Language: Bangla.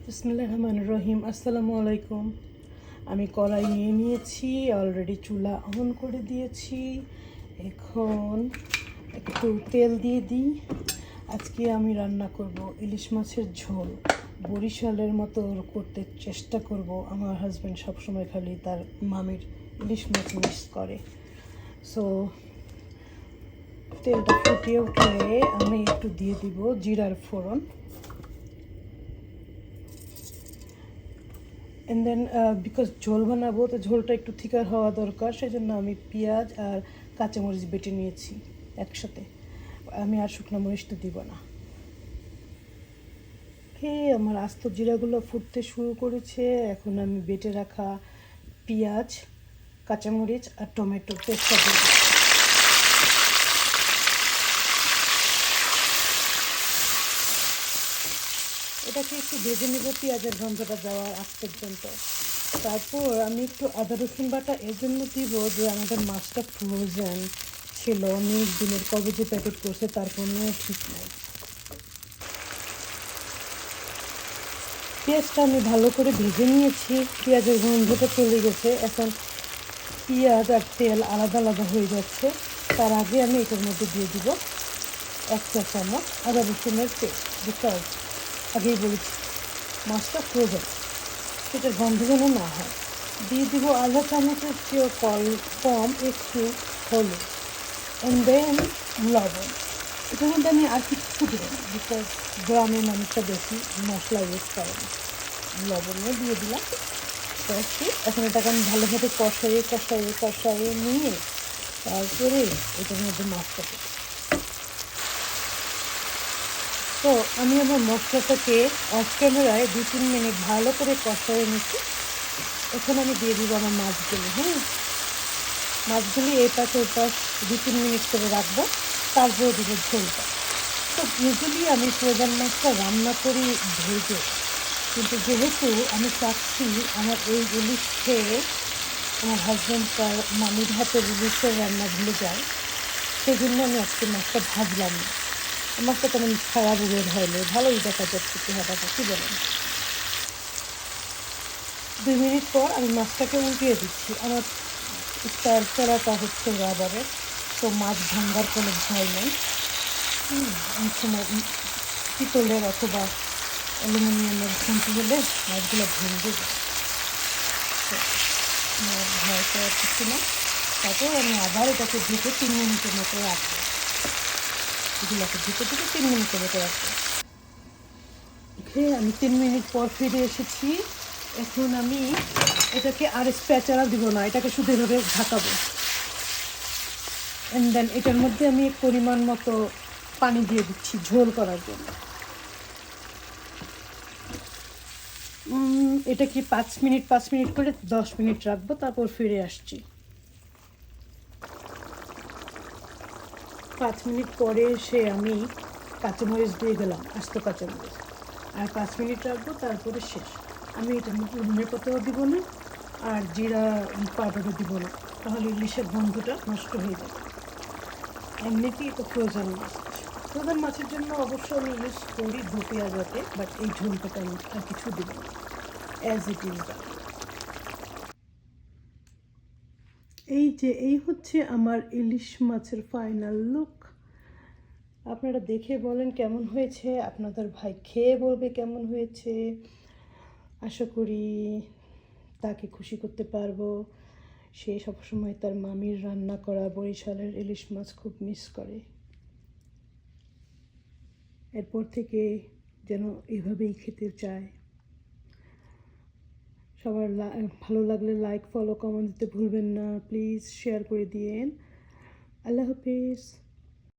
বিসমিল্লাহির রহমানির রহিম। আসসালামু আলাইকুম। আমি কড়াই নিয়ে নিয়েছি, অলরেডি চুলা অন করে দিয়েছি। এখন একটু তেল দিয়ে দিই। আজকে আমি রান্না করব ইলিশ মাছের ঝোল। বরিশালের মতো করতে চেষ্টা করব। আমার হাজব্যান্ড সবসময় খালি তার মামির ইলিশ মাছ মিস করে। সো তেলটা ফুটিয়ে উঠলে আমি একটু দিয়ে দিব জিরার ফোড়ন। অ্যান্ড দেন বিকজ ঝোল বানাবো, তো ঝোলটা একটু থিকার হওয়া দরকার, সেই জন্য আমি পেঁয়াজ আর কাঁচামরিচ বেটে নিয়েছি একসাথে। আমি আর শুকনো মরিচ তো দিব না। আমার আস্ত জিরাগুলো ফুটতে শুরু করেছে। এখন আমি বেটে রাখা পেঁয়াজ, কাঁচামরিচ আর টমেটো পেস্টটা দিয়ে দিচ্ছি। এটাকে একটু ভেজে নেব পেঁয়াজের গন্ধটা যাওয়ার আগ পর্যন্ত। তারপর আমি একটু আদা রসুন বাটা এর জন্য দিব যে আমাদের মাছটা ফ্রোজেন ছিল, অনেক দিনের, কবে যে প্যাকেট করছে তার কোনো ঠিক নেই। পেঁয়াজটা আমি ভালো করে ভেজে নিয়েছি, পেঁয়াজের গন্ধটা চলে গেছে। এখন পেঁয়াজ আর তেল আলাদা আলাদা হয়ে যাচ্ছে। তার আগে আমি এটার মধ্যে দিয়ে দিব 1 চা চামচ আদা রসুনের পেস্ট। বিকজ আগেই বলেছি মাছটা ফ্রোজেন, সেটার গন্ধ যেন না হয়। দিয়ে দিব আধা চামচের চেয়েও কম একটু হলুদ, অ্যান্ড দেন লবণ। এটার মধ্যে আমি আর কিছু দেবো না, বিকজ গ্রামের মানুষটা বেশি মশলা ইউজ করে না। লবণও দিয়ে দিলাম। এখন এটাকে আমি ভালোভাবে কষাইয়ে নিয়ে তারপরে এটার মধ্যে মাছটা দেবো। তো আমি আমার মশলাটাকে অফ ক্যামেরায় 2-3 মিনিট ভালো করে কষাইয়ে নিচ্ছি। এখন আমি দিয়ে দিব আমার মাছগুলি। মাছগুলি এপাশ ওপাশ 2-3 মিনিট করে রাখবো, তারপরে দিব ঝোলটা। তো ইউজুয়ালি আমি ফ্রোজেন মাছটা রান্না করি ভেজে, কিন্তু যেহেতু আমি চাচ্ছি আমার এই ইলিশ খেয়ে আমার হাজব্যান্ড তার মামির হাতের ইলিশের রান্না ভুলে যায়, সেই জন্য আমি আজকে মাছটা ভাজলাম না। মাছটা তেমন খারাপ বের হয়নি, ভালোই দেখা যাচ্ছে চেহারাটা, কী বলেন? 2 মিনিট পর আমি মাছটাকে উল্টিয়ে দিচ্ছি। আমার চড়াটা হচ্ছে রাবারের, তো মাছ ভাঙ্গার কোনো ভয় নেই। অনেক সময় পিতলের অথবা অ্যালুমিনিয়ামের খুন্তি হলে মাছগুলো ভেঙে যায়, তো আমার ভয় করার কিছু না। তারপর আমি আবার এটাকে ঢেকে 3 মিনিটের মতো রাখবো। এগুলোকে ঢেকে 3 মিনিটের মতো রাখবো। আমি 3 মিনিট পর ফিরে এসেছি। এখন আমি এটাকে আর স্প্যাচারা দিব না, এটাকে শুধু এভাবে ঢাকাবো। অ্যান্ড দেন এটার মধ্যে আমি পরিমাণ মতো পানি দিয়ে দিচ্ছি ঝোল করার জন্য। এটা কি 5 মিনিট করে 10 মিনিট রাখবো, তারপর ফিরে আসছি। 5 মিনিট পরে এসে আমি কাঁচামরিচ দিয়ে দিলাম, আস্ত কাঁচামরিচ, আর 5 মিনিট রাখবো, তারপরে শেষ। আমি এটার মধ্যে ধনে পাতাও দিব না আর জিরা পাউডারও দিব না, তাহলে ইলিশের গন্ধটা নষ্ট হয়ে যাবে। এমনিতেই তো ফ্রোজেন মাছ, ফ্রোজেন মাছের জন্য অবশ্য আমি ইউজ করি দু পেঁয়াজাতে, বাট এই ঝোলটাতে আমি আর কিছু দিব না, অ্যাজ ইট ইজ দ্যাট। এই হচ্ছে আমার ইলিশ মাছের ফাইনাল লুক। আপনারা দেখে বলেন কেমন হয়েছে, আপনাদের ভাই খেয়ে বলবে কেমন হয়েছে। আশা করি তাকে খুশি করতে পারবো। সে সবসময় তার মামির রান্না করা বরিশালের ইলিশ মাছ খুব মিস করে। এরপর থেকে যেন এভাবেই খেতে চায়। সবার ভালো লাগলে লাইক, ফলো, কমেন্ট দিতে ভুলবেন না। প্লিজ শেয়ার করে দিয়েন। আল্লাহ হাফিজ।